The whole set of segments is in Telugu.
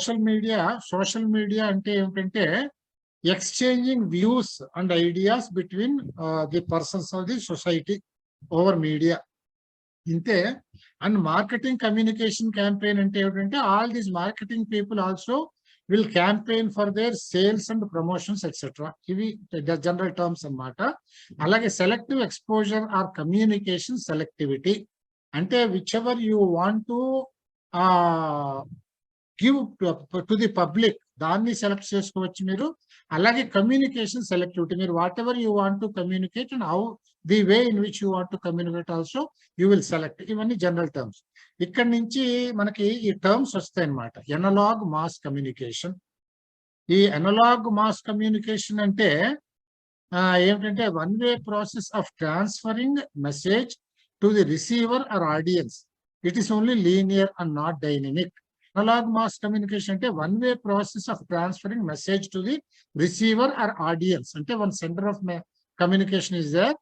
సోషల్ మీడియా అంటే ఏమిటంటే exchanging views and ideas between the persons of the society over media ఇంతే. అండ్ మార్కెటింగ్ కమ్యూనికేషన్ క్యాంపెయిన్ అంటే ఏమిటంటే all these marketing people also will campaign for their sales and promotions etcetera. ఇవి జనరల్ టర్మ్స్ అన్నమాట. అలాగే selective exposure or communication selectivity అంటే whichever you want to give to the public దాన్ని సెలెక్ట్ చేసుకోవచ్చు మీరు. అలాగే కమ్యూనికేషన్ సెలెక్టివిటీ, మీరు whatever you want to communicate and how the way in which you want to communicate also you will select. ఇవన్నీ జనరల్ టర్మ్స్. ఇక్కడ నుంచి మనకి ఈ టర్మ్స్ వస్తాయి అన్నమాట. Analog mass communication. ఈ ఎనలాగ్ మాస్ కమ్యూనికేషన్ అంటే ఏమిటంటే one way process of transferring message to the receiver or audience. It is only linear and not dynamic. Analog mass communication అంటే one way process of transferring message to the receiver or audience. అంటే one center of communication is there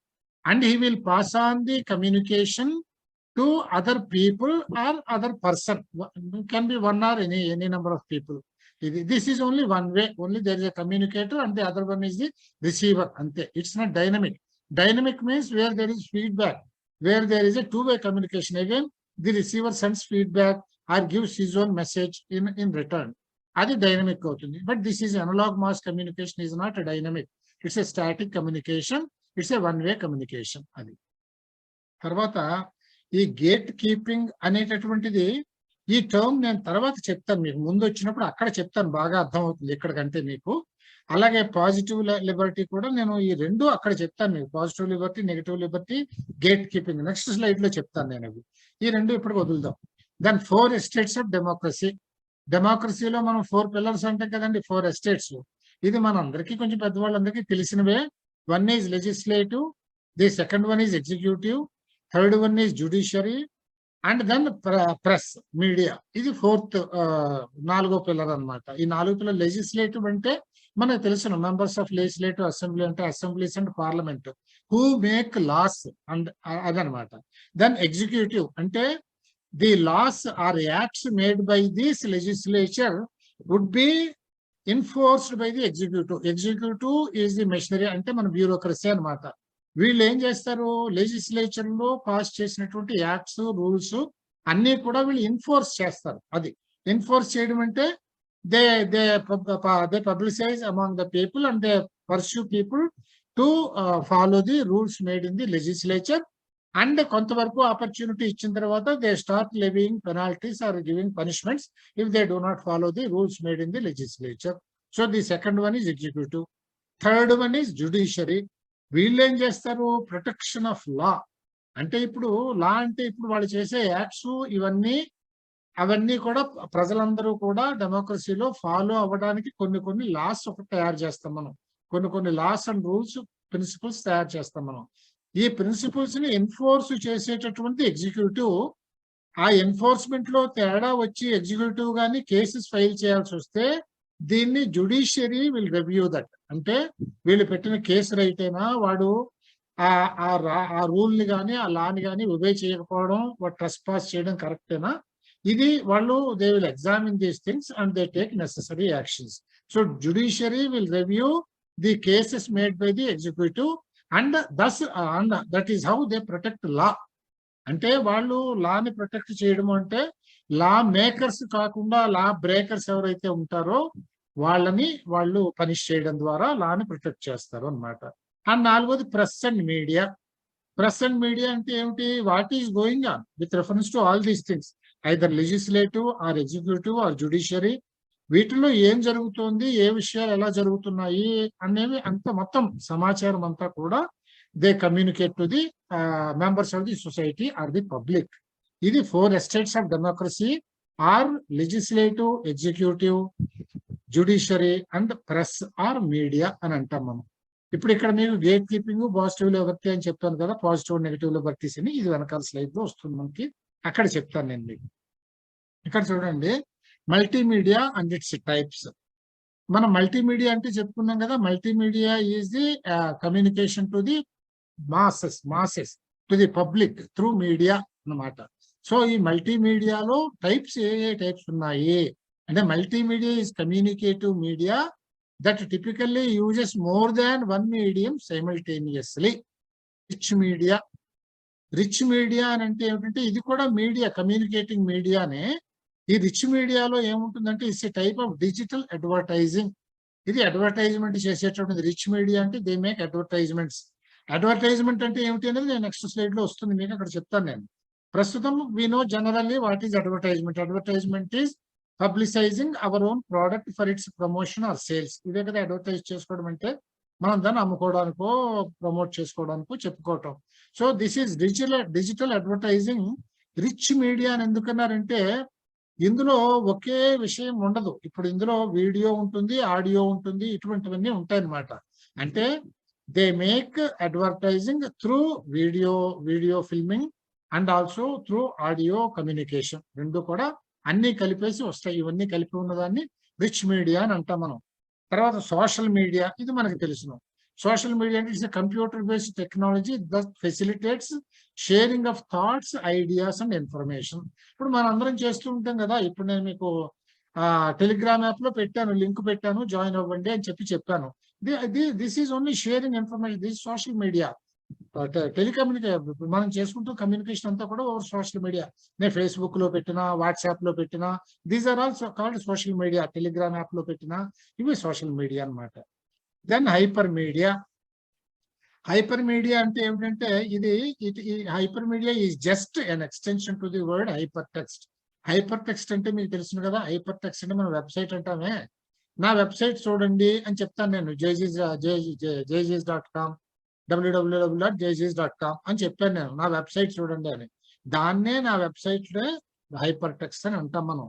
and he will pass on the communication to other people or other person. It can be one or any number of people. This is only one way. Only there is a communicator and the other one is the receiver. Ante. It's not dynamic. Dynamic means where there is feedback, where there is a two-way communication. Again, the receiver sends feedback or gives his own message in return. Adi dynamic అవుతుంది. But this is analog mass communication is not a dynamic. It's a static communication. It's a one-way communication. అది తర్వాత ఈ గేట్ కీపింగ్ అనేటటువంటిది ఈ టర్మ్ నేను తర్వాత చెప్తాను మీకు. ముందు వచ్చినప్పుడు అక్కడ చెప్తాను, బాగా అర్థమవుతుంది ఇక్కడికంటే మీకు. అలాగే పాజిటివ్ లిబర్టీ కూడా నేను ఈ రెండు అక్కడ చెప్తాను మీకు. Positive liberty, negative liberty, gatekeeping next slide లో చెప్తాను నేను అవి. ఈ రెండు ఇప్పుడు వదులుదాం. Then 4 estates of democracy. డెమోక్రసీలో మనం 4 పిల్లర్స్ అంటాం కదండి, 4 ఎస్టేట్స్. ఇది మన అందరికీ కొంచెం పెద్దవాళ్ళందరికీ తెలిసినవే. One is legislative, the second one is executive, third one is judiciary and then press media. ఇది 4th 4వ పిల్లర్ అనమాట. ఈ 4 పిల్లర్. లెజిస్లేటివ్ అంటే మనకు తెలుసు, మెంబర్స్ ఆఫ్ లెజిస్లేటివ్ అసెంబ్లీ అంటే assemblies and parliament who make laws and అదనమాట. దెన్ ఎగ్జిక్యూటివ్ అంటే the laws or acts made by this legislature would be enforced by the executive. Executive is the machinery అంటే మన బ్యూరోక్రసీ అనమాట. వీళ్ళు ఏం చేస్తారు, లెజిస్లేచర్ లో పాస్ చేసినటువంటి యాక్ట్స్, రూల్స్ అన్ని కూడా వీళ్ళు ఎన్ఫోర్స్ చేస్తారు. అది ఎన్ఫోర్స్ చేయడం అంటే they they publicize among the people and they pursue people to follow the rules made in the legislature. And కొంతవరకు ఆపర్చునిటీ ఇచ్చిన తర్వాత they start levying penalties or giving punishments if they do not follow the rules made in the legislature. So the second one is executive. Third one is judiciary. వీళ్ళు ఏం చేస్తారు, ప్రొటెక్షన్ ఆఫ్ లా. అంటే ఇప్పుడు లా అంటే ఇప్పుడు వాళ్ళు చేసే యాక్ట్స్ అవన్నీ కూడా ప్రజలందరూ కూడా డెమోక్రసీలో ఫాలో అవ్వడానికి కొన్ని లాస్ ఒకటి తయారు చేస్తాం మనం. కొన్ని లాస్ అండ్ రూల్స్, ప్రిన్సిపల్స్ తయారు చేస్తాం మనం. ఈ ప్రిన్సిపల్స్ ని ఎన్ఫోర్స్ చేసేటటువంటి ఎగ్జిక్యూటివ్. ఆ ఎన్ఫోర్స్మెంట్ లో తేడా వచ్చి ఎగ్జిక్యూటివ్ గాని కేసెస్ ఫైల్ చేయాల్సి వస్తే దీన్ని జ్యుడిషియరీ విల్ రివ్యూ దట్. అంటే వీళ్ళు పెట్టిన కేసు రైట్ అయినా, వాడు ఆ రూల్ ని కానీ ఆ లాని కానీ ఒబే చేయకపోవడం, వాడు ట్రస్ పాస్ చేయడం కరెక్టేనా, ఇది వాళ్ళు they will examine these things and they take necessary actions. So judiciary will review the cases made by the executive and that is how they protect లా. అంటే వాళ్ళు లాని ప్రొటెక్ట్ చేయడం అంటే లా మేకర్స్ కాకుండా లా బ్రేకర్స్ ఎవరైతే ఉంటారో వాళ్ళు పనిష్ చేయడం ద్వారా లాని ప్రొటెక్ట్ చేస్తారు అన్నమాట. అండ్ 4వది press and media. Press and media అంటే ఏమిటి, what is going on with reference to all these things, either legislative or executive or judiciary. వీటిలో ఏం జరుగుతోంది, ఏ విషయాలు ఎలా జరుగుతున్నాయి అనేవి అంత మొత్తం సమాచారం అంతా కూడా they communicate to the members of the society or the public. ఇది 4 estates of democracy or legislative, executive, judiciary and press or media అని అంటాం మనం. ఇప్పుడు ఇక్కడ మీకు గేట్ కీపింగ్, పాజిటివ్ లిబర్టీ అని చెప్పాను కదా, పాజిటివ్ నెగిటివ్ లిబర్టీస్ అని. ఇది వెనకాల స్లైడ్ లో వస్తుంది మనకి, అక్కడ చెప్తాను నేను మీకు. ఇక్కడ చూడండి, మల్టీమీడియా అండ్ ఇట్స్ టైప్స్. మనం మల్టీమీడియా అంటే చెప్పుకున్నాం కదా, multimedia is the communication to the masses to the public through media అన్నమాట. సో ఈ మల్టీమీడియాలో టైప్స్ ఏ టైప్స్ ఉన్నాయి అంటే multimedia is communicative media that typically uses more than one medium simultaneously. Rich media అని అంటే ఏమిటంటే ఇది కూడా మీడియా, కమ్యూనికేటింగ్ మీడియానే. ఈ రిచ్ మీడియాలో ఏముంటుందంటే it's a type of digital advertising. ఇది అడ్వర్టైజ్మెంట్ చేసేటటువంటి రిచ్ మీడియా అంటే దే మేక్ అడ్వర్టైజ్మెంట్స్. అడ్వర్టైజ్మెంట్ అంటే ఏమిటి అనేది నేను నెక్స్ట్ స్లైడ్ లో వస్తుంది, మీకు అక్కడ చెప్తాను నేను. ప్రస్తుతం we know generally what is advertisement. Advertisement is publicising our own product for its promotion or sales. ఇదే కదా అడ్వర్టైజ్ చేసుకోవడం అంటే, మనం దాన్ని అమ్ముకోవడానికో ప్రమోట్ చేసుకోవడానికో చెప్పుకోవటం. So this is digital advertising. Rich media అని ఎందుకన్నారంటే ఇందులో ఒకే విషయం ఉండదు. ఇప్పుడు ఇందులో వీడియో ఉంటుంది, ఆడియో ఉంటుంది, ఇటువంటివన్నీ ఉంటాయి అన్నమాట. అంటే they make advertising through video filming and also through audio communication. రెండు కూడా అన్ని కలిపేసి వస్తాయి. ఇవన్నీ కలిపి ఉన్నదాన్ని రిచ్ మీడియా అని అంటాం మనం. తర్వాత సోషల్ మీడియా, ఇది మనకు తెలుసును. సోషల్ మీడియా అంటే it's computer based technology that facilitates sharing of thoughts, ideas and information. ఇప్పుడు మనం అందరం చేస్తూ ఉంటాం కదా. ఇప్పుడు నేను మీకు టెలిగ్రామ్ యాప్ లో పెట్టాను, లింక్ పెట్టాను, జాయిన్ అవ్వండి అని చెప్పాను. This is only sharing information. This social media. Telecommunication మనం చేసుకుంటూ కమ్యూనికేషన్ అంతా కూడా ఓవర్ సోషల్ మీడియా. నేను ఫేస్బుక్ లో పెట్టినా, వాట్సాప్ లో పెట్టినా, these are all called social media. Telegram app లో పెట్టినా ఇవి సోషల్ మీడియా అన్నమాట. Then hyper media. Hyper media అంటే ఏమిటంటే hyper media is just an extension to the word hyper text. Hyper text అంటే మీకు తెలుసు కదా. హైపర్ టెక్స్ట్ అంటే మన వెబ్సైట్ అంటామే. నా వెబ్సైట్ చూడండి అని చెప్తాను నేను. jayjees.com, www.jayjees.com అని చెప్పాను నేను. నా వెబ్సైట్ చూడండి అని. దాన్నే నా వెబ్సైట్ లో హైపర్ టెక్స్ట్ అని అంటాం మనం.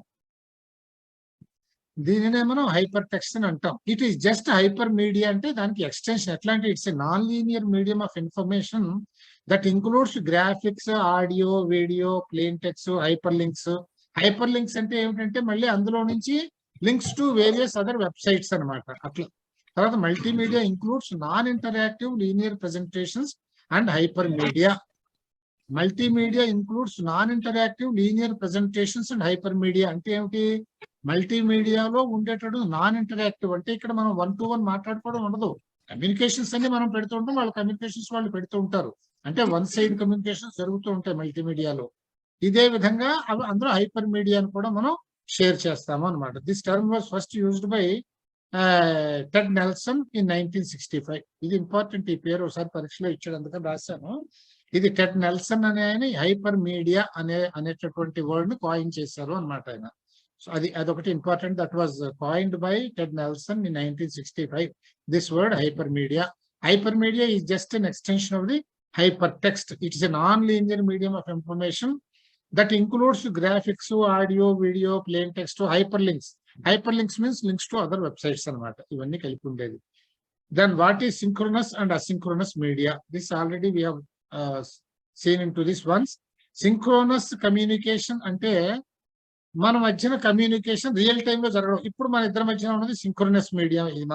దీనినే మనం హైపర్ టెక్స్ట్ అని అంటాం. It is just hyper media అంటే దానికి ఎక్స్టెన్షన్. ఎట్లా అంటే it's a non linear medium of information that includes graphics, audio, video, plane text, hyper links. Hyper links అంటే ఏమిటంటే మళ్ళీ అందులో నుంచి links to various other websites అనమాట. అట్లా. తర్వాత multimedia includes non interactive linear presentations and hyper media. Multimedia includes non interactive linear presentations and hyper media అంటే ఏమిటి? మల్టీమీడియాలో ఉండేటట్టు నాన్ ఇంటరాక్టివ్ అంటే ఇక్కడ మనం 1-to-1 మాట్లాడుకోవడం ఉండదు. కమ్యూనికేషన్స్ అన్ని మనం పెడుతూ ఉంటాం, వాళ్ళ కమ్యూనికేషన్స్ వాళ్ళు పెడుతూ ఉంటారు. అంటే వన్ సైడ్ కమ్యూనికేషన్స్ జరుగుతూ ఉంటాయి మల్టీమీడియాలో. ఇదే విధంగా అందులో హైపర్ మీడియాను కూడా మనం షేర్ చేస్తాము అనమాట. This term was first used by Ted Nelson in 1965. ఇది ఇంపార్టెంట్. ఈ పేరు ఒకసారి పరీక్షలో ఇచ్చాడు, అందుకని రాశాను. ఇది టెడ్ నెల్సన్ అనే ఆయన హైపర్ మీడియా అనేటటువంటి వర్డ్ ని కాయిన్ చేశారు అనమాట ఆయన. సో అదొకటి important. That was coined by Ted Nelson in 1965. This word hyper media. Hyper media is just an extension of the hyper text. It is a non linear medium of information that includes graphics, audio, video, plain text, hyperlinks. Hyperlinks means links to other websites anamata. Ivanni kalipi undedi. Then what is synchronous and asynchronous media? This already we have seen into this once. Synchronous communication ante మన మధ్యన కమ్యూనికేషన్ రియల్ టైమ్ లో జరగడం. ఇప్పుడు మన ఇద్దరి మధ్యన ఉన్నది సింక్రోనస్ మీడియా. ఇది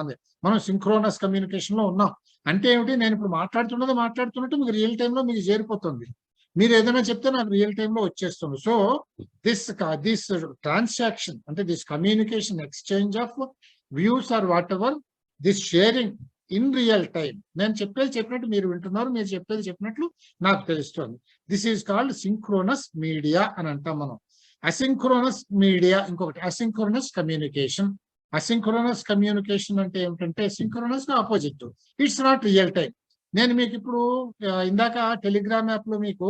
మనం సింక్రోనస్ కమ్యూనికేషన్ లో ఉన్నాం. అంటే ఏమిటి? నేను ఇప్పుడు మాట్లాడుతున్నట్టు మీకు రియల్ టైమ్ లో మీకు చేరిపోతుంది. మీరు ఏదైనా చెప్తే నాకు రియల్ టైమ్ లో వచ్చేస్తుంది. సో దిస్ ట్రాన్సాక్షన్ అంటే this communication exchange of views or whatever, this sharing in real time. నేను చెప్పినట్టు మీరు వింటున్నారు, మీరు చెప్పినట్లు నాకు తెలుస్తుంది. This is called synchronous media అని అంటాం మనం. అసింక్రోనస్ మీడియా ఇంకొకటి, అసింక్రోనస్ కమ్యూనికేషన్. అసింక్రోనస్ కమ్యూనికేషన్ అంటే ఏమిటంటే synchronous opposite. It's not real time. నేను మీకు ఇప్పుడు ఇందాక టెలిగ్రామ్ యాప్ లో మీకు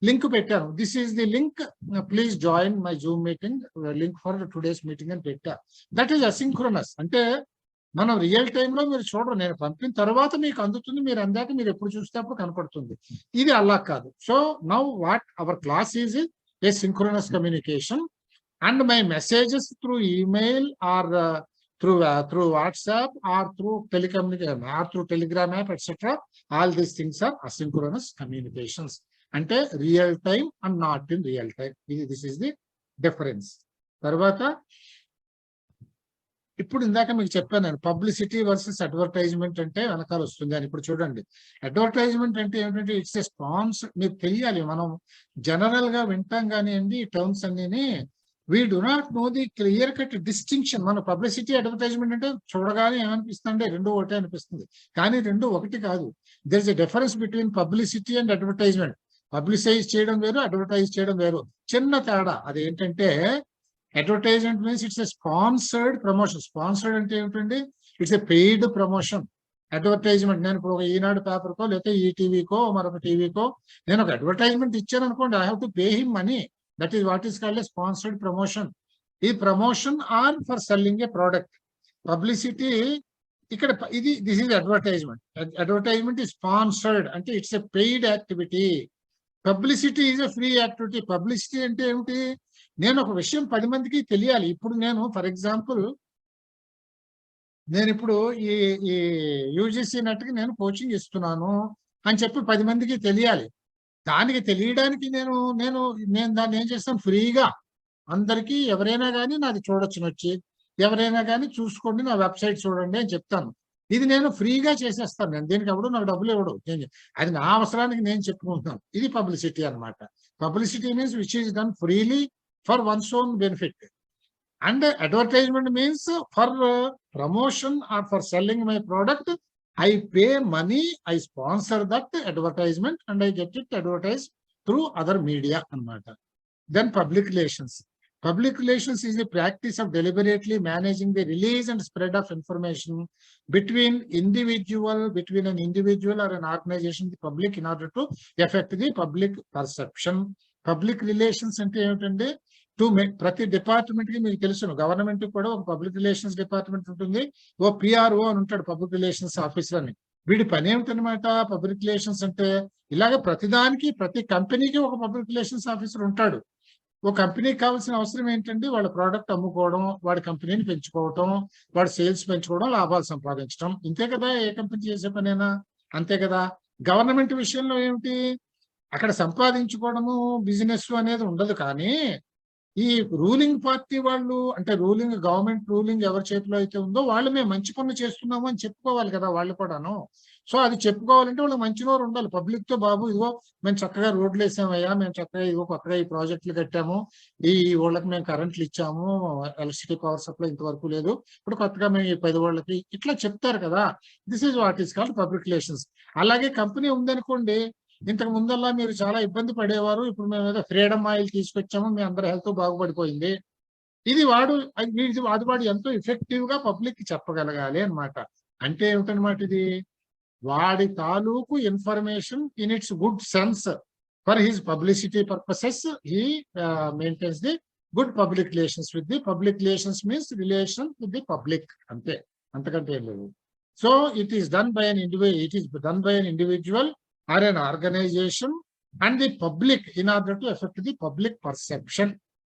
లింక్ పెట్టాను. This is the link, please join my Zoom meeting, link for today's meeting అని పెట్టా. That is asynchronous. అంటే మనం రియల్ టైంలో మీరు చూడరు, నేను పంపిన తర్వాత మీకు అందుతుంది, మీరు అందాక మీరు ఎప్పుడు చూస్తే అప్పుడు కనపడుతుంది. ఇది అలా కాదు. So now what our class is a synchronous communication and my messages through email or through WhatsApp or through telecommunication or through Telegram app, etc. All these things are asynchronous communications. Ante real time and not in real time. This is the difference. Tarvata ఇప్పుడు ఇందాక మీకు చెప్పాను నేను, పబ్లిసిటీ వర్సెస్ అడ్వర్టైజ్మెంట్ అంటే వెనకాల వస్తుంది అని. ఇప్పుడు చూడండి, అడ్వర్టైజ్మెంట్ అంటే ఏమిటంటే ఇట్స్ ఏ స్పాన్స్. మీకు తెలియాలి, మనం జనరల్ గా వింటాం కానివ్వండి ఈ టర్మ్స్ అన్ని. We do not know the clear cut distinction. మన పబ్లిసిటీ అడ్వర్టైజ్మెంట్ అంటే చూడగానే ఏమనిపిస్తుంది, రెండు ఒకటే అనిపిస్తుంది, కానీ రెండు ఒకటి కాదు. There is a difference between publicity and advertisement. Publicize చేయడం వేరు, అడ్వర్టైజ్ చేయడం వేరు. చిన్న తేడా అదేంటంటే, advertisement means it's a sponsored promotion. Sponsored అంటే ఏమిటండి, it's a paid promotion. Advertisement నేను ఇప్పుడు ఒక ఈనాడు పేపర్కో లేకపోతే ఈ టీవీకో మరొక టీవీకో నేను ఒక అడ్వర్టైజ్మెంట్ ఇచ్చాను అనుకోండి, I have to pay him money. That is what is called a sponsored promotion. ఈ promotion are for selling a product. Publicity ఇక్కడ ఇది this is advertisement. Advertisement is sponsored అంటే it's a paid activity. Publicity is a free activity. Publicity అంటే ఏమిటి, నేను ఒక విషయం 10 మందికి తెలియాలి. ఇప్పుడు నేను ఫర్ ఎగ్జాంపుల్ నేను ఇప్పుడు ఈ ఈ యూజీసీ నెట్కి నేను కోచింగ్ ఇస్తున్నాను అని చెప్పి 10 మందికి తెలియాలి. దానికి తెలియడానికి నేను నేను నేను దాన్ని ఏం చేస్తాను, ఫ్రీగా అందరికీ ఎవరైనా కానీ నాది చూడొచ్చును వచ్చి, ఎవరైనా కానీ చూసుకోండి నా వెబ్సైట్ చూడండి అని చెప్తాను. ఇది నేను ఫ్రీగా చేసేస్తాను. నేను దీనికి ఎవడు నాకు డబ్బులు ఇవ్వడు, అది నా అవసరానికి నేను చెప్పుకుంటున్నాను. ఇది పబ్లిసిటీ అన్నమాట. Publicity means which is done freely for once own benefit. And advertisement means for promotion are for selling my product. I pay money, I sponsor that advertisement and I get it advertised through other media అన్నమాట. Then public relations. Public relations is the practice of deliberately managing the release and spread of information between an individual or an organization, the public, in order to affect the public perception. Public relations అంటే ఏమిటంటే, ప్రతి డిపార్ట్మెంట్ కి మీకు తెలుసును, గవర్నమెంట్ కూడా ఒక పబ్లిక్ రిలేషన్స్ డిపార్ట్మెంట్ ఉంటుంది, ఓ పిఆర్ఓ అని ఉంటాడు, పబ్లిక్ రిలేషన్స్ ఆఫీసర్ అని. వీడి పని ఏమిటనమాట పబ్లిక్ రిలేషన్స్ అంటే, ఇలాగ ప్రతిదానికి ప్రతి కంపెనీకి ఒక పబ్లిక్ రిలేషన్స్ ఆఫీసర్ ఉంటాడు. ఒక కంపెనీకి కావాల్సిన అవసరం ఏంటంటే, వాళ్ళ ప్రోడక్ట్ అమ్ముకోవడం, వాడి కంపెనీని పెంచుకోవడం, వాడి సేల్స్ పెంచుకోవడం, లాభాలు సంపాదించడం. ఇంతే కదా ఏ కంపెనీ చేసే పనేనా, అంతే కదా. గవర్నమెంట్ విషయంలో ఏమిటి, అక్కడ సంపాదించుకోవడము బిజినెస్ అనేది ఉండదు. కానీ ఈ రూలింగ్ పార్టీ వాళ్ళు, అంటే రూలింగ్ గవర్నమెంట్ రూలింగ్ ఎవరి చేతిలో అయితే ఉందో వాళ్ళు మేము మంచి పనులు చేస్తున్నాము అని చెప్పుకోవాలి కదా వాళ్ళు కూడాను. సో అది చెప్పుకోవాలంటే వాళ్ళు మంచి నోరు ఉండాలి పబ్లిక్ తో. బాబు ఇదిగో మేము చక్కగా రోడ్లు వేసామయ్యా, మేము చక్కగా ఇదిగో కొత్తగా ఈ ప్రాజెక్టులు కట్టాము, ఈ వాళ్ళకి మేము కరెంట్లు ఇచ్చాము, ఎలక్ట్రిసిటీ పవర్ సప్లై ఇంతవరకు లేదు, ఇప్పుడు కొత్తగా మేము ఈ 10 వాళ్ళకి ఇట్లా చెప్తారు కదా. This is what is called public relations. అలాగే కంపెనీ ఉందనుకోండి, ఇంతకు ముందల్లా మీరు చాలా ఇబ్బంది పడేవారు, ఇప్పుడు మేము ఏదో ఫ్రీడమ్ ఆయిల్ తీసుకొచ్చాము, మీ అందరి హెల్త్ బాగుపడిపోయింది. ఇది వాడు ఎంతో ఎఫెక్టివ్ గా పబ్లిక్ కి చెప్పగలగాలి అన్నమాట. అంటే ఏమిటనమాట, ఇది వాడి తాలూకు information in it's good sense for his publicity purposes he maintains the good public relations with the public. Relations means relation with the public, అంతే, అంతకంటే ఏం లేదు. So it is done by an individual or an organization and the public in order to affect the public perception.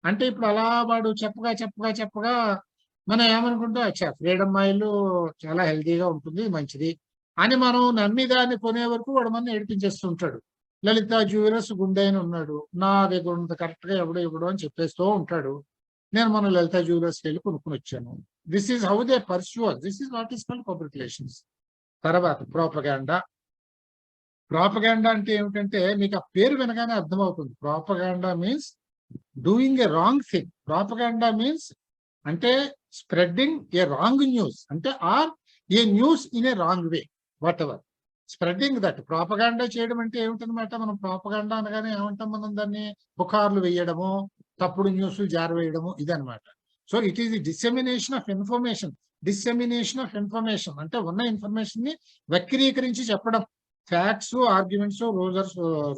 అంటే ఇప్పుడు అలా వాడు చెప్పగా మనం ఏమనుకుంటాం, అచ్చా ఫ్రీడమ్ ఆయిల్ చాలా హెల్తీగా ఉంటుంది, మంచిది అని మనం నమ్మి దాన్ని కొనే వరకు వాడు మన ఏడిపించేస్తుంటాడు. లలిత జ్యువెలర్స్ గుండె అని ఉన్నాడు, నా దగ్గర ఉన్నది కరెక్ట్ గా ఎవడు అని చెప్పేస్తూ ఉంటాడు. నేను మన లలిత జ్యువెలర్స్కి వెళ్ళి కొనుక్కుని వచ్చాను. This is how they pursue. This is what is called public relations. తర్వాత ప్రోపగాండా. ప్రోపగాండా అంటే ఏమిటంటే, మీకు ఆ పేరు వినగానే అర్థమవుతుంది. Propaganda means doing a wrong thing. Propaganda means అంటే స్ప్రెడ్డింగ్ ఏ రాంగ్ న్యూస్, అంటే or a news in a wrong way, whatever spreading that. Propaganda చేయడం అంటే ఏమిటనమాట, మనం ప్రోపగాండా అనగానే ఏమంటాం, మనం దాన్ని పుకార్లు వేయడము, తప్పుడు న్యూస్లు జారవేయడము, ఇదనమాట. So it is the dissemination of information. Dissemination of information అంటే ఉన్న ఇన్ఫర్మేషన్ ని వక్రీకరించి చెప్పడం. Facts, arguments,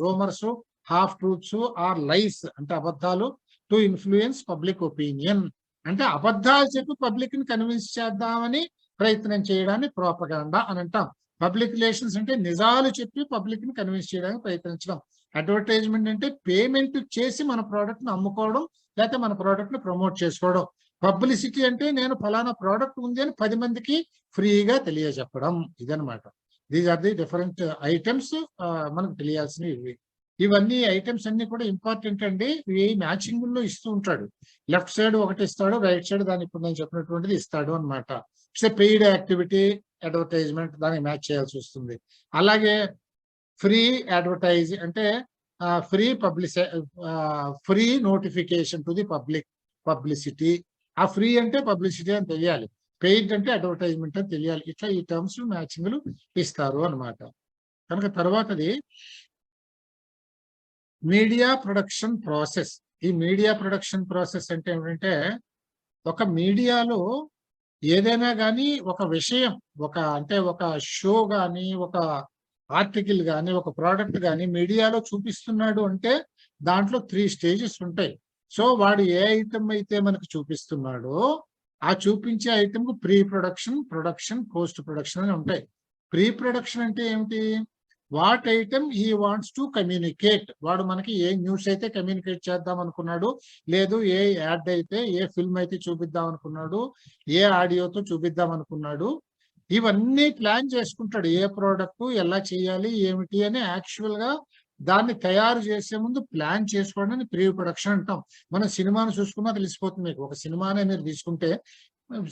rumours, half truths or lies అంటే అబద్ధాలు, టు ఇన్ఫ్లుయెన్స్ పబ్లిక్ ఒపీనియన్ అంటే అబద్ధాలు చెప్పి పబ్లిక్ ని కన్విన్స్ చేద్దామని ప్రయత్నం చేయడాన్ని ప్రోపగాండా అని అంటాం. పబ్లిక్ రిలేషన్స్ అంటే నిజాలు చెప్పి పబ్లిక్ ని కన్విన్స్ చేయడానికి ప్రయత్నించడం. అడ్వర్టైజ్మెంట్ అంటే పేమెంట్ చేసి మన ప్రోడక్ట్ ని అమ్ముకోవడం, లేకపోతే మన ప్రోడక్ట్ ని ప్రమోట్ చేసుకోవడం. పబ్లిసిటీ అంటే నేను ఫలానా ప్రోడక్ట్ ఉంది అని 10 మందికి ఫ్రీగా తెలియజెప్పడం, ఇదనమాట. These are the different items మనకు తెలియాల్సినవి. ఇవన్నీ ఐటమ్స్ అన్ని కూడా ఇంపార్టెంట్ అండి. ఇవి మ్యాచింగ్ లో ఇస్తూ ఉంటాడు. లెఫ్ట్ సైడ్ ఒకటి ఇస్తాడు, రైట్ సైడ్ దాన్ని ఇప్పుడు నేను చెప్పినటువంటిది ఇస్తాడు అనమాట. It's a paid activity, advertisement, దానికి మ్యాచ్ చేయాల్సి వస్తుంది. అలాగే ఫ్రీ అడ్వర్టైజ్ అంటే free notification to the public. Publicity. ఆ ఫ్రీ అంటే పబ్లిసిటీ అని తెలియాలి, పెయిడ్ అంటే అడ్వర్టైజ్మెంట్ అని తెలియాలి. ఇట్లా ఈ టర్మ్స్ మ్యాచింగ్లు ఇస్తారు అన్నమాట. కనుక తర్వాతది మీడియా ప్రొడక్షన్ ప్రాసెస్. ఈ మీడియా ప్రొడక్షన్ ప్రాసెస్ అంటే ఏమిటంటే, ఒక మీడియాలో ఏదైనా కానీ ఒక విషయం, ఒక షో కానీ, ఒక ఆర్టికల్ కానీ, ఒక ప్రోడక్ట్ కానీ మీడియాలో చూపిస్తున్నాడు అంటే దాంట్లో 3 స్టేజెస్ ఉంటాయి. సో వాడు ఏ ఐటమ్ అయితే మనకు చూపిస్తున్నాడో ఆ చూపించే ఐటమ్ కు pre production, production, post production అని ఉంటాయి. ప్రీ ప్రొడక్షన్ అంటే ఏమిటి? What item he wants to communicate. వాడు మనకి ఏ న్యూస్ అయితే కమ్యూనికేట్ చేద్దాం అనుకున్నాడు, లేదు ఏ యాడ్ అయితే, ఏ ఫిల్మ్ అయితే చూపిద్దాం అనుకున్నాడు, ఏ ఆడియోతో చూపిద్దాం అనుకున్నాడు, ఇవన్నీ ప్లాన్ చేసుకుంటాడు. ఏ ప్రోడక్ట్ ఎలా చేయాలి, ఏమిటి అని యాక్చువల్ గా దాన్ని తయారు చేసే ముందు ప్లాన్ చేసుకోవడం ప్రీ ప్రొడక్షన్ అంటాం. మనం సినిమాను చూసుకున్నా తెలిసిపోతుంది మీకు. ఒక సినిమానే మీరు తీసుకుంటే,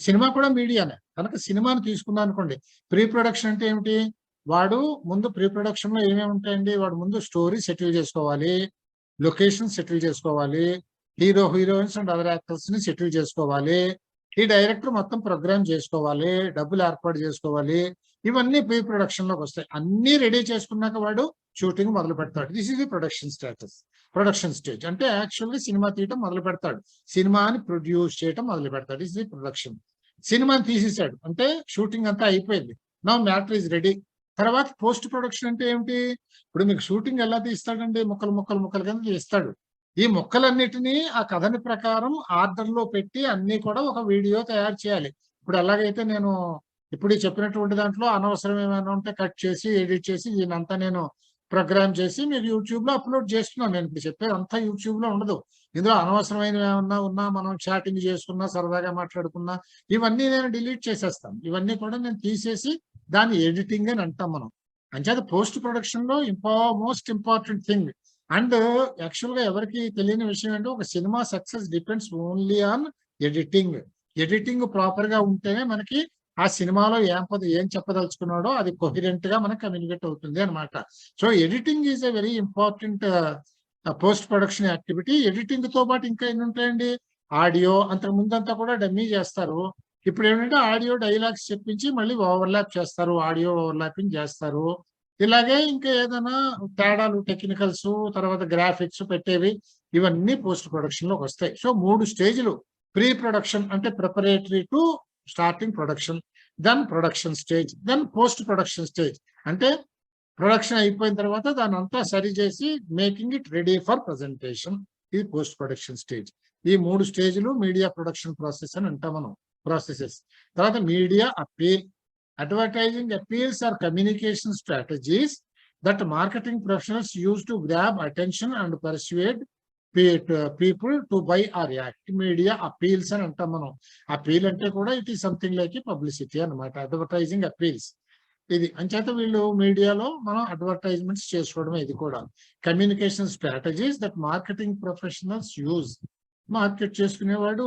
సినిమా కూడా మీడియానే కనుక సినిమాను తీసుకున్నా అనుకోండి, ప్రీ ప్రొడక్షన్ అంటే ఏమిటి? వాడు ముందు ప్రీ ప్రొడక్షన్ లో ఏమేమి ఉంటాయండి? వాడు ముందు స్టోరీ సెటిల్ చేసుకోవాలి, లొకేషన్ సెటిల్ చేసుకోవాలి, hero heroines and other actors ని సెటిల్ చేసుకోవాలి, ఈ డైరెక్టర్ మొత్తం ప్రోగ్రామ్ చేసుకోవాలి, డబ్బులు ఏర్పాటు చేసుకోవాలి. ఇవన్నీ ప్రీ ప్రొడక్షన్ లోకి వస్తాయి. అన్ని రెడీ చేసుకున్నాక వాడు షూటింగ్ మొదలు పెడతాడు. This is the production status. Production stage అంటే యాక్చువల్ గా సినిమా తీయటం మొదలు పెడతాడు, సినిమాని ప్రొడ్యూస్ చేయటం మొదలు పెడతాడు. Is the production. సినిమాని తీసేసాడు అంటే షూటింగ్ అంతా అయిపోయింది, నౌ మ్యాటర్ ఈజ్ రెడీ. తర్వాత పోస్ట్ ప్రొడక్షన్ అంటే ఏమిటి? ఇప్పుడు మీకు షూటింగ్ ఎలా తీస్తాడండి? ముక్కలు కింద తీస్తాడు. ఈ మొక్కలన్నిటినీ ఆ కథని ప్రకారం ఆర్డర్ లో పెట్టి అన్ని కూడా ఒక వీడియో తయారు చేయాలి. ఇప్పుడు ఎలాగైతే నేను ఇప్పుడు చెప్పినటువంటి దాంట్లో అనవసరం ఏమైనా ఉంటే కట్ చేసి, ఎడిట్ చేసి, దీనంతా నేను ప్రోగ్రామ్ చేసి మీకు యూట్యూబ్ లో అప్లోడ్ చేస్తున్నాను. నేను ఇప్పుడు చెప్పేది అంతా యూట్యూబ్ లో ఉండదు. ఇందులో అనవసరమైనవి ఏమన్నా ఉన్నా, మనం చాటింగ్ చేసుకున్నా, సరదాగా మాట్లాడుకున్నా, ఇవన్నీ నేను డిలీట్ చేసేస్తాను. ఇవన్నీ కూడా నేను తీసేసి దాన్ని ఎడిటింగ్ అని అంటాం మనం. అంచేత పోస్ట్ ప్రొడక్షన్ లో most important thing. And actual గా ఎవరికి తెలియని విషయం అంటే, ఒక cinema success depends only on editing. Editing proper గా ఉంటేనే మనకి ఆ సినిమాలో ఏం చెప్పదలుచుకున్నాడో అది కొహిరెంట్ గా మనకి కమ్యూనికేట్ అవుతుంది అనమాట. So editing is a very important post production activity. Editing తో పాటు ఇంకా ఎన్ని ఉంటాయండి? ఆడియో. అంతకు ముందంతా కూడా డమ్మీ చేస్తారు. ఇప్పుడు ఏంటంటే ఆడియో డైలాగ్స్ చెప్పించి మళ్ళీ ఓవర్లాప్ చేస్తారు, ఆడియో ఓవర్లాపింగ్ చేస్తారు. ఇలాగే ఇంకా ఏదైనా తేడాలు, టెక్నికల్స్, తర్వాత గ్రాఫిక్స్ పెట్టేవి, ఇవన్నీ పోస్ట్ ప్రొడక్షన్ లోకి వస్తాయి. సో 3 స్టేజ్లు. ప్రీ ప్రొడక్షన్ అంటే preparatory to starting production, then production stage, then post production stage. అంటే ప్రొడక్షన్ అయిపోయిన తర్వాత దాన్ని అంతా సరి చేసి making it ready for presentation. ఇది పోస్ట్ ప్రొడక్షన్ స్టేజ్. ఈ 3 స్టేజ్లు మీడియా ప్రొడక్షన్ ప్రాసెస్ అని అంటాం మనం. ప్రాసెసెస్. తర్వాత media appeal. Advertising appeals are communication strategies that marketing professionals use to grab attention and persuade people to buy or act. Media appeals అని అంటాం మనం. అపీల్ అంటే కూడా it is something like publicity అనమాట. అడ్వర్టైజింగ్ అపీల్స్ ఇది. అంచేత వీళ్ళు మీడియాలో మనం అడ్వర్టైజ్మెంట్స్ చేసుకోవడమే ఇది కూడా. Communication strategies that marketing professionals use. Market చేసుకునేవాడు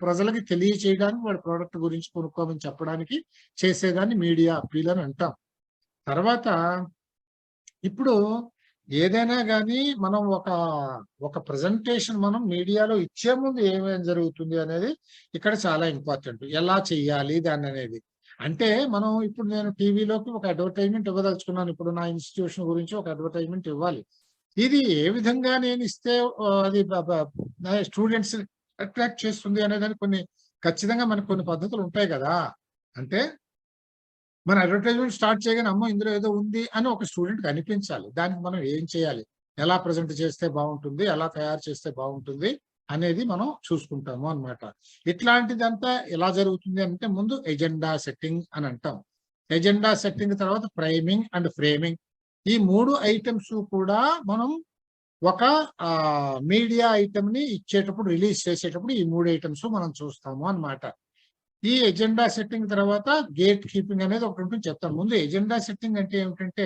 ప్రజలకి తెలియచేయడానికి, వాడి ప్రోడక్ట్ గురించి కొనుక్కోమని చెప్పడానికి చేసేదాన్ని మీడియా అపీల్ అని అంటాం. తర్వాత ఇప్పుడు ఏదైనా కానీ మనం ఒక ప్రజెంటేషన్ మనం మీడియాలో ఇచ్చే ముందు ఏమేమి జరుగుతుంది అనేది ఇక్కడ చాలా ఇంపార్టెంట్. ఎలా చెయ్యాలి దాన్ని అనేది. అంటే మనం ఇప్పుడు నేను టీవీలోకి ఒక అడ్వర్టైజ్మెంట్ ఇవ్వదలుచుకున్నాను. ఇప్పుడు నా ఇన్స్టిట్యూషన్ గురించి ఒక అడ్వర్టైజ్మెంట్ ఇవ్వాలి. ఇది ఏ విధంగా నేను ఇస్తే అది స్టూడెంట్స్ అట్రాక్ట్ చేస్తుంది అనేదానికి ఖచ్చితంగా మనకు కొన్ని పద్ధతులు ఉంటాయి కదా. అంటే మన అడ్వర్టైజ్మెంట్ స్టార్ట్ చేయగానే అమ్మో ఇందులో ఏదో ఉంది అని ఒక స్టూడెంట్కి అనిపించాలి. దానికి మనం ఏం చేయాలి, ఎలా ప్రజెంట్ చేస్తే బాగుంటుంది, ఎలా తయారు చేస్తే బాగుంటుంది అనేది మనం చూసుకుంటాము అన్నమాట. ఇట్లాంటిదంతా ఎలా జరుగుతుంది అంటే, ముందు ఎజెండా సెట్టింగ్ అని అంటాం. ఎజెండా సెట్టింగ్ తర్వాత ప్రైమింగ్ అండ్ ఫ్రేమింగ్. ఈ 3 ఐటమ్స్ కూడా మనం ఒక మీడియా ఐటమ్ ని ఇచ్చేటప్పుడు, రిలీజ్ చేసేటప్పుడు ఈ 3 ఐటమ్స్ మనం చూస్తాము అన్నమాట. ఈ ఎజెండా సెట్టింగ్ తర్వాత గేట్ కీపింగ్ అనేది ఒకటి ఉంటుంది, చెప్తాను. ముందు ఎజెండా సెట్టింగ్ అంటే ఏమిటంటే,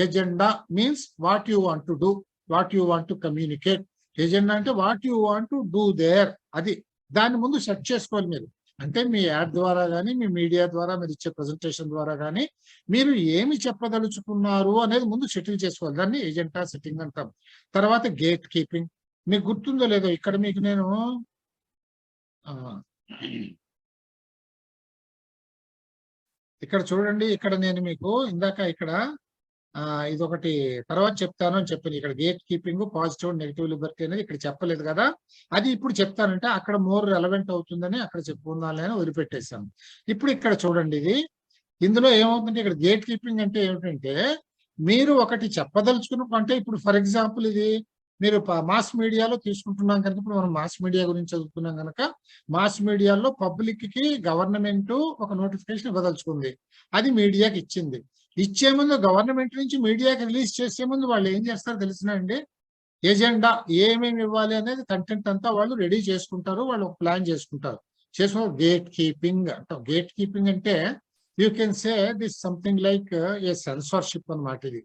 agenda means what you want to do, what you want to communicate. Agenda అంటే what you want to do there. అది దాన్ని ముందు సెట్ చేసుకోవాలి మీరు. అంటే మీ యాడ్ ద్వారా కానీ, మీ మీడియా ద్వారా, మీరు ఇచ్చే ప్రజెంటేషన్ ద్వారా కానీ మీరు ఏమి చెప్పదలుచుకున్నారు అనేది ముందు సెటిల్ చేసుకోవాలి. దాన్ని ఎజెండా సెట్టింగ్ అంటాం. తర్వాత గేట్ కీపింగ్. మీకు గుర్తుందో లేదో, ఇక్కడ మీకు నేను ఇక్కడ చూడండి, ఇక్కడ నేను మీకు ఇందాక ఇక్కడ ఇదొకటి తర్వాత చెప్తాను అని చెప్పాను. ఇక్కడ gate keeping, positive negative Liberty అనేది ఇక్కడ చెప్పలేదు కదా, అది ఇప్పుడు చెప్తానంటే అక్కడ మోర్ రెలవెంట్ అవుతుందని అక్కడ చెప్పుకుందాం అని వదిలిపెట్టేశాను. ఇప్పుడు ఇక్కడ చూడండి, ఇది ఇందులో ఏమవుతుందంటే ఇక్కడ గేట్ కీపింగ్ అంటే ఏమిటంటే మీరు ఒకటి చెప్పదలుచుకున్న, ఇప్పుడు ఫర్ ఎగ్జాంపుల్ ఇది మీరు మాస్ మీడియాలో తీసుకుంటున్నాం కనుక, ఇప్పుడు మనం మాస్ మీడియా గురించి చదువుతున్నాం కనుక మాస్ మీడియాలో పబ్లిక్ కి గవర్నమెంట్ ఒక నోటిఫికేషన్ ఇవ్వదలుచుకుంది, అది మీడియాకి ఇచ్చింది. ఇచ్చే ముందు గవర్నమెంట్ నుంచి మీడియాకి రిలీజ్ చేసే ముందు వాళ్ళు ఏం చేస్తారో తెలిసినండి, ఎజెండా ఏమేమి ఇవ్వాలి అనేది కంటెంట్ అంతా వాళ్ళు రెడీ చేసుకుంటారు, వాళ్ళు ప్లాన్ చేసుకుంటారు. చేసుకున్న గేట్ కీపింగ్ అంటాం. గేట్ కీపింగ్ అంటే you can say this something like a censorship అన్నమాట. ఇది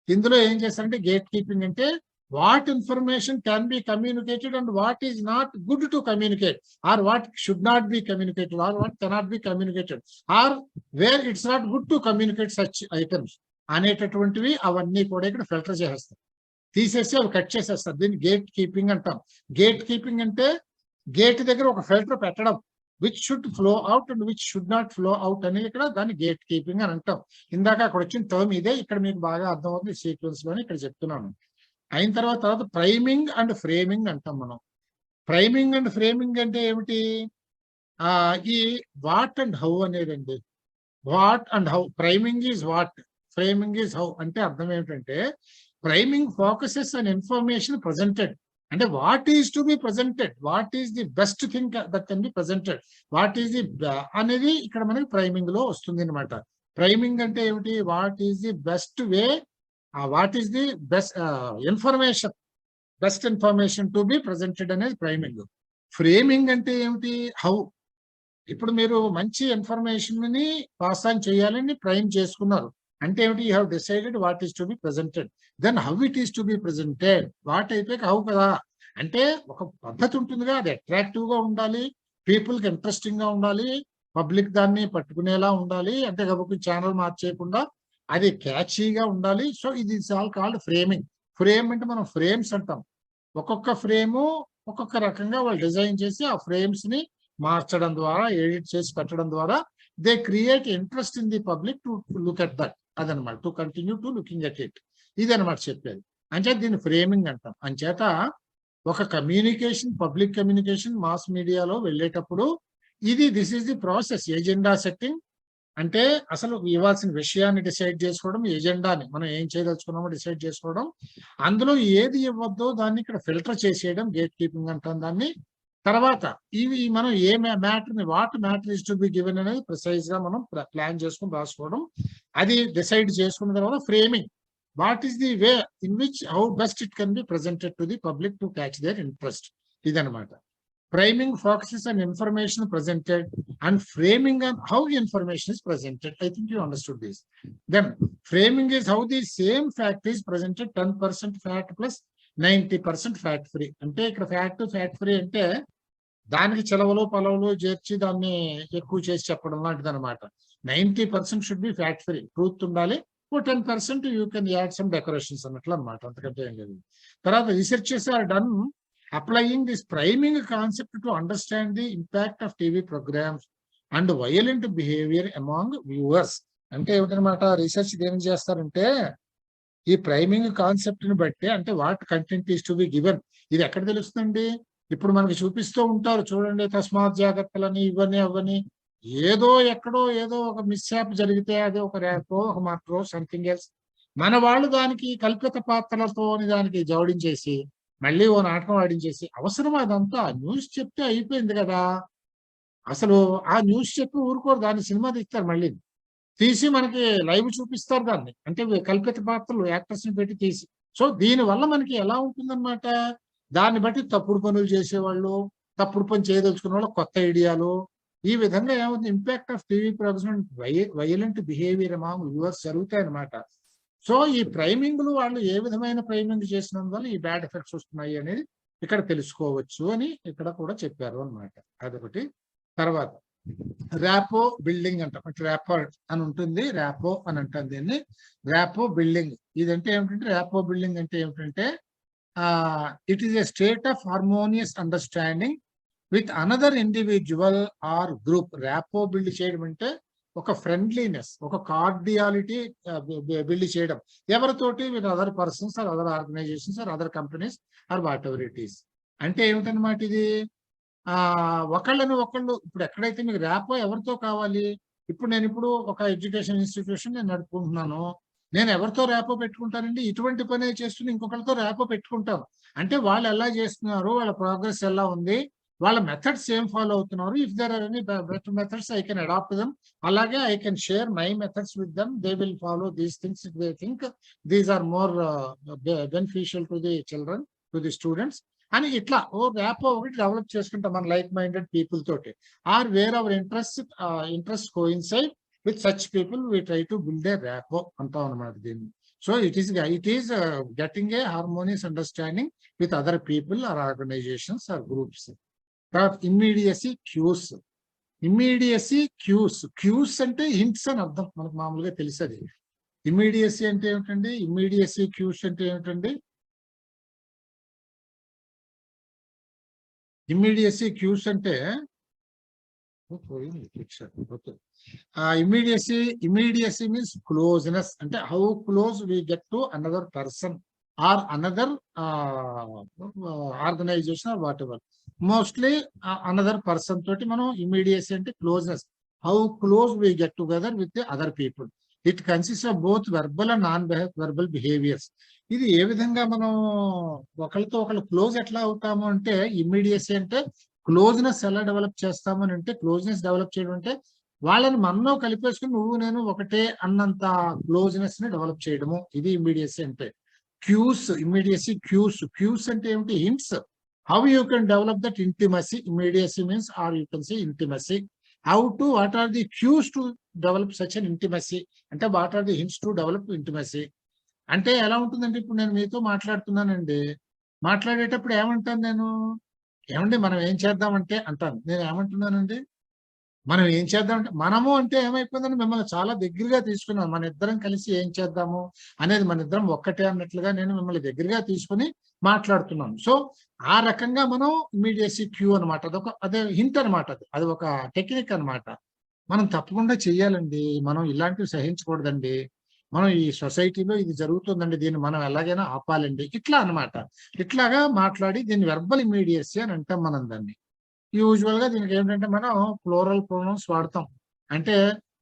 ఇందులో ఏం చేస్తారంటే గేట్ కీపింగ్ అంటే what information can be communicated and what is not good to communicate, or what should not be communicated, or what cannot be communicated, or where it's not good to communicate such items అనేటటువంటివి అవన్నీ కూడా ఇక్కడ ఫిల్టర్ చేసేస్తారు, తీసేసి అవి కట్ చేసేస్తారు. దీన్ని గేట్ కీపింగ్ అంటాం. గేట్ కీపింగ్ అంటే గేట్ దగ్గర ఒక ఫిల్టర్ పెట్టడం, which should flow out and which should not flow out అనేది ఇక్కడ దాన్ని గేట్ కీపింగ్ అని అంటాం. ఇందాక అక్కడ వచ్చిన టర్మ్ ఇదే, ఇక్కడ మీకు బాగా అర్థమవుతుంది సీక్వెన్స్ లోని ఇక్కడ చెప్తున్నాను. అయిన తర్వాత ప్రైమింగ్ అండ్ ఫ్రేమింగ్ అంటాం మనం. ప్రైమింగ్ అండ్ ఫ్రేమింగ్ అంటే ఏమిటి, ఈ వాట్ అండ్ హౌ అనేదండి. What and how, priming is what, framing is how. అంటే అర్థం ఏమిటంటే priming focuses on information presented, అంటే what is to be presented, what is the best thing that can be presented, what is the అనేది ఇక్కడ మనకి ప్రైమింగ్ లో వస్తుంది అనమాట. ప్రైమింగ్ అంటే ఏమిటి, what is the best way, what is the best information, best information to be presented అనేది ప్రైమింగ్. ఫ్రేమింగ్ అంటే ఏమిటి, హౌ. ఇప్పుడు మీరు మంచి ఇన్ఫర్మేషన్ ని పాస్ ఆన్ చేయాలని ప్రైమ్ చేసుకున్నారు అంటే ఏమిటి, you have decided what is to be presented, then how it is to be presented. What అయితే హౌ కదా, అంటే ఒక పద్ధతి ఉంటుందిగా, అది అట్రాక్టివ్ గా ఉండాలి, పీపుల్ కి ఇంట్రెస్టింగ్ గా ఉండాలి, పబ్లిక్ దాన్ని పట్టుకునేలా ఉండాలి, అంటే కాబట్టి ఛానల్ మార్చేయకుండా అది క్యాచీగా ఉండాలి. సో ఇది ఆల్ కాల్డ్ ఫ్రేమింగ్. ఫ్రేమ్ అంటే మనం ఫ్రేమ్స్ అంటాం. ఒక్కొక్క ఫ్రేము ఒక్కొక్క రకంగా వాళ్ళు డిజైన్ చేసి ఆ ఫ్రేమ్స్ ని మార్చడం ద్వారా, ఎడిట్ చేసి పెట్టడం ద్వారా they create interest in the public to look at that, అదనమాట, to continue to looking at it. ఇది అనమాట చెప్పేది. అంచేత దీన్ని ఫ్రేమింగ్ అంటాం. అంచేత ఒక కమ్యూనికేషన్, పబ్లిక్ కమ్యూనికేషన్ మాస్ మీడియాలో వెళ్ళేటప్పుడు this is the process. Agenda setting అంటే అసలు ఇవ్వాల్సిన విషయాన్ని డిసైడ్ చేసుకోవడం, ఎజెండాని మనం ఏం చేయదలుచుకున్నామో డిసైడ్ చేసుకోవడం, అందులో ఏది ఇవ్వద్దో దాన్ని ఇక్కడ ఫిల్టర్ చేసేయడం గేట్ కీపింగ్ అంటాం దాన్ని. తర్వాత ఇవి మనం ఏ మ్యాటర్ని, what matter is to be given అనేది ప్రిసైజ్ గా మనం ప్లాన్ చేసుకుని రాసుకోవడం, అది డిసైడ్ చేసుకున్న తర్వాత framing, what is the way in which how best it can be presented to the public to catch their interest. ఇదనమాట. Priming focuses on information presented and framing on how information is presented. I think you understood this. Then framing is how the same fact is presented, 10% fat plus 90% fat free. అంటే ఇక్కడ ఫ్యాట్ ఫ్రీ అంటే దానికి చెలవలు పలవలు చేర్చి దాన్ని ఎక్కువ చేసి చెప్పడం లాంటిది అనమాట. 90% should be fat free, truth ఉండాలి, 10% you can add some decorations అన్నట్లు అనమాట, అంతకంటే ఏం లేదు. తర్వాత researches are done applying this priming concept to understand the impact of TV programs and violent behavior among viewers. అంటే ఏమిటనమాట, రీసెర్చ్ ఏం చేస్తారంటే ఈ ప్రైమింగ్ కాన్సెప్ట్ ని బట్టి, అంటే what content is to be given, ఇది ఎక్కడ తెలుస్తుందండి, ఇప్పుడు మనకి చూపిస్తూ ఉంటారు చూడండి, తస్మాత్ జాగ్రత్తలని ఇవన్నీ అవన్నీ, ఏదో ఎక్కడో ఏదో ఒక మిస్హ్యాప్ జరిగితే అది ఒక ర్యాపో ఒక మాటో సంథింగ్ ఎల్స్, మన వాళ్ళు దానికి కల్పిత పాత్రలతో దానికి జోడించేసి మళ్ళీ ఓ నాటకం ఆడించేసి, అవసరం అదంతా, న్యూస్ చెప్తే అయిపోయింది కదా, అసలు ఆ న్యూస్ చెప్పి ఊరుకోరు, దాన్ని సినిమా తీస్తారు, మళ్ళీ తీసి మనకి లైవ్ చూపిస్తారు దాన్ని, అంటే కల్పిత పాత్రలు యాక్టర్స్ ని పెట్టి తీసి. సో దీని వల్ల మనకి ఎలా ఉంటుందన్నమాట, దాన్ని బట్టి తప్పుడు పనులు చేసేవాళ్ళు, తప్పుడు పని చేయదలుచుకున్న వాళ్ళు కొత్త ఐడియాలు, ఈ విధంగా ఏమవుతుంది, impact of TV programme violent behaviour among viewers జరుగుతాయి అన్నమాట. సో ఈ ప్రైమింగ్లు వాళ్ళు ఏ విధమైన ప్రైమింగ్ చేసినందువల్ల ఈ బ్యాడ్ ఎఫెక్ట్స్ వస్తున్నాయి అనేది ఇక్కడ తెలుసుకోవచ్చు అని ఇక్కడ కూడా చెప్పారు అన్నమాట. అదొకటి. తర్వాత ర్యాపో బిల్డింగ్ అంటాం, ర్యాపో అని ఉంటుంది, ర్యాపో అని అంటాం దీన్ని. ర్యాపో బిల్డింగ్ ఇదంటే ఏమిటంటే, ర్యాపో బిల్డింగ్ అంటే ఏమిటంటే it is a state of harmonious understanding with another individual or group. Rapport build చేయడం అంటే ఒక ఫ్రెండ్లీనెస్, ఒక కార్డియాలిటీ బిల్డ్ చేయడం ఎవరితోటి, with other persons or other organisations or other companies or whatever it is. అంటే ఏమిటనమాట ఇది, ఒకళ్ళని ఒకళ్ళు ఇప్పుడు ఎక్కడైతే మీకు ర్యాపో ఎవరితో కావాలి, ఇప్పుడు నేను ఒక ఎడ్యుకేషన్ ఇన్స్టిట్యూషన్ నేను నడుపుకుంటున్నాను, నేను ఎవరితో ర్యాపో పెట్టుకుంటానండి, ఇటువంటి పనే చేస్తున్న ఇంకొకరితో ర్యాపో పెట్టుకుంటాను. అంటే వాళ్ళు ఎలా చేస్తున్నారు, వాళ్ళ ప్రోగ్రెస్ ఎలా ఉంది, వాళ్ళ మెథడ్స్ ఏం ఫాలో అవుతున్నారు, if there are any better methods I can adapt them, అలాగే I can share my methods with them, they will follow these things, they think these are more beneficial to the children, to the students అని ఇట్లా ఓ ర్యాపో ఒకటి డెవలప్ చేసుకుంటాం మన లైక్ మైండెడ్ పీపుల్ తోటి, or where our interest coincide with such people we try to build a rapport అంటాం అన్నమాట దీన్ని. So it is getting a harmonious understanding with other people or organizations or groups. తర్వాత ఇమ్మీడియసీ క్యూస్ అంటే హింట్స్ అని అర్థం, మనకు మామూలుగా తెలిసేది. ఇమ్మీడియసీ అంటే ఏమిటండి, ఇమ్మీడియసీ క్యూస్ అంటే ఏమిటండి, ఇమ్మీడియసీ క్యూస్ అంటే immediacy means closeness, అంటే how close we get to another person or another organization or whatever. Mostly another person తోటి మనం immediacy అంటే closeness, how close we get together with the other people. It consists of both verbal and non-verbal behaviors. ఇది ఏ విధంగా మనం ఒకరితో ఒకరు క్లోజ్ ఎట్లా అవుతాము అంటే, ఇమ్మీడియసీ అంటే క్లోజ్నెస్ ఎలా డెవలప్ చేస్తామని అంటే, క్లోజ్నెస్ డెవలప్ చేయడం అంటే వాళ్ళని మనలో కలిపేసుకుని నువ్వు నేను ఒకటే అన్నంత క్లోజ్నెస్ ని డెవలప్ చేయడము, ఇది ఇమ్మీడియసీ అంటే. క్యూస్ అంటే ఏమిటి, hints, how you can develop that intimacy. Immediacy means or you can say intimacy. What are the cues to develop such an intimacy, అంటే what are the hints to develop intimacy. అంటే ఎలా ఉంటుందంటే, ఇప్పుడు నేను మీతో మాట్లాడుతున్నానండి, మాట్లాడేటప్పుడు ఏమంటాను నేను, ఏమండి మనం ఏం చేద్దామంటే అంటాను. నేను ఏమంటున్నానండి, మనం ఏం చేద్దామంటే, మనము అంటే ఏమైపోయిందని మిమ్మల్ని చాలా దగ్గరగా తీసుకున్నాను, మన ఇద్దరం కలిసి ఏం చేద్దాము అనేది, మన ఇద్దరం ఒక్కటే అన్నట్లుగా నేను మిమ్మల్ని దగ్గరగా తీసుకుని మాట్లాడుతున్నాను. సో ఆ రకంగా మనం ఇమ్మీడియసీ క్యూ అనమాట, అదే హింట్ అనమాట, అది ఒక టెక్నిక్ అనమాట. మనం తప్పకుండా చెయ్యాలండి, మనం ఇలాంటివి సహించకూడదండి, మనం ఈ సొసైటీలో ఇది జరుగుతుందండి, దీన్ని మనం ఎలాగైనా ఆపాలండి, ఇట్లా అన్నమాట. ఇట్లాగా మాట్లాడి దీన్ని వెర్బల్ ఇమ్మీడియసీ అని అంటాం మనం దాన్ని. యూజువల్ గా దీనికి ఏంటంటే మనం ప్లూరల్ ప్రొనౌన్స్ వాడతాం. అంటే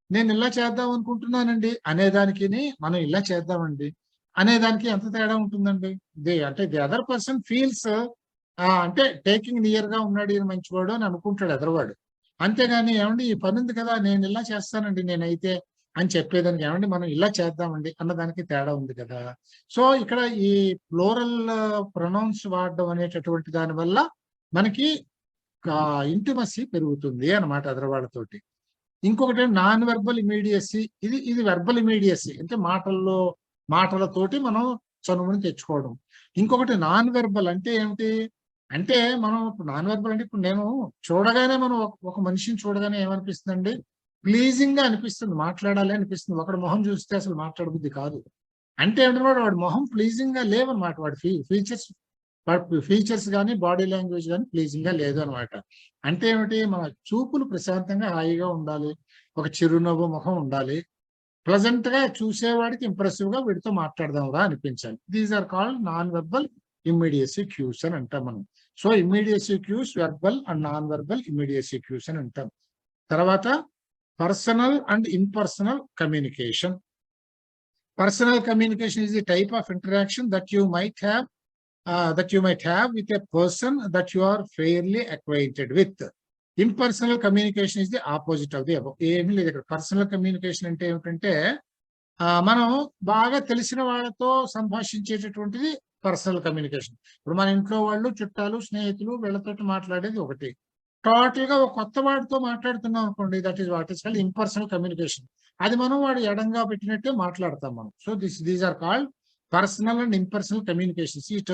నేను ఇలా చేద్దాం అనుకుంటున్నానండి అనేదానికి, మనం ఇలా చేద్దామండి అనేదానికి ఎంత తేడా ఉంటుందండి. అంటే ది అదర్ పర్సన్ ఫీల్స్ అంటే టేకింగ్ నియర్ గా ఉన్నాడు, ఈయన మంచివాడు అని అనుకుంటాడు ఎదరవాడు. అంతేగాని ఏమండి ఈ పని ఉంది కదా నేను ఇలా చేస్తానండి నేనైతే అని చెప్పేదానికి, ఏమండి మనం ఇలా చేద్దామండి అన్నదానికి తేడా ఉంది కదా. సో ఇక్కడ ఈ ప్లూరల్ ప్రొనౌన్స్ వాడడం అనేటటువంటి దాని వల్ల మనకి ఇంటిమసీ పెరుగుతుంది అన్నమాట ఎదరవాళ్ళతోటి. ఇంకొకటి నాన్ వెర్బల్ ఇమీడియసీ, ఇది వెర్బల్ ఇమీడియసీ అంటే మాటలతోటి మనం చనువుని తెచ్చుకోవడం. ఇంకొకటి నాన్ వెర్బల్ అంటే ఏమిటి అంటే, మనం ఇప్పుడు నాన్ వెర్బల్ అంటే, ఇప్పుడు నేను చూడగానే మనం ఒక మనిషిని చూడగానే ఏమనిపిస్తుందండి, ప్లీజింగ్ గా అనిపిస్తుంది, మాట్లాడాలి అనిపిస్తుంది. ఒకటి మొహం చూస్తే అసలు మాట్లాడబుద్ధి కాదు. అంటే ఏమిటన్నమాట, వాడి మొహం ప్లీజింగ్ గా లేవన్నమాట, వాడి ఫీచర్స్ కానీ బాడీ లాంగ్వేజ్ కానీ ప్లీజింగ్ గా లేదు అనమాట. అంటే ఏమిటి, మన చూపులు ప్రశాంతంగా హాయిగా ఉండాలి, ఒక చిరునవ్వు ముఖం ఉండాలి, ప్లెజెంట్ గా చూసేవాడికి ఇంప్రెసివ్ గా వీడితో మాట్లాడదాంరా అనిపించాలి. These are called non verbal immediacy cues అని అంటాం మనం. So immediacy cues verbal and non verbal immediacy cues అని అంటాం. తర్వాత personal and impersonal communication. Personal communication is the type of interaction that you might have with a person that you are fairly acquainted with. Impersonal communication is the opposite of the above. ఏమీ లేదు ఇక్కడ. పర్సనల్ కమ్యూనికేషన్ అంటే ఏమిటంటే, మనం బాగా తెలిసిన వాళ్ళతో సంభాషించేటటువంటిది పర్సనల్ కమ్యూనికేషన్. ఇప్పుడు మన ఇంట్లో వాళ్ళు, చుట్టాలు, స్నేహితులు వీళ్ళతో మాట్లాడేది ఒకటి. టోటల్ గా ఒక కొత్త వాడితో మాట్లాడుతున్నాం అనుకోండి, that is what is called impersonal communication. అది మనం వాడు ఎడంగా పెట్టినట్టే మాట్లాడతాం మనం. So these are called personal and impersonal communications. ఈ టర్మ్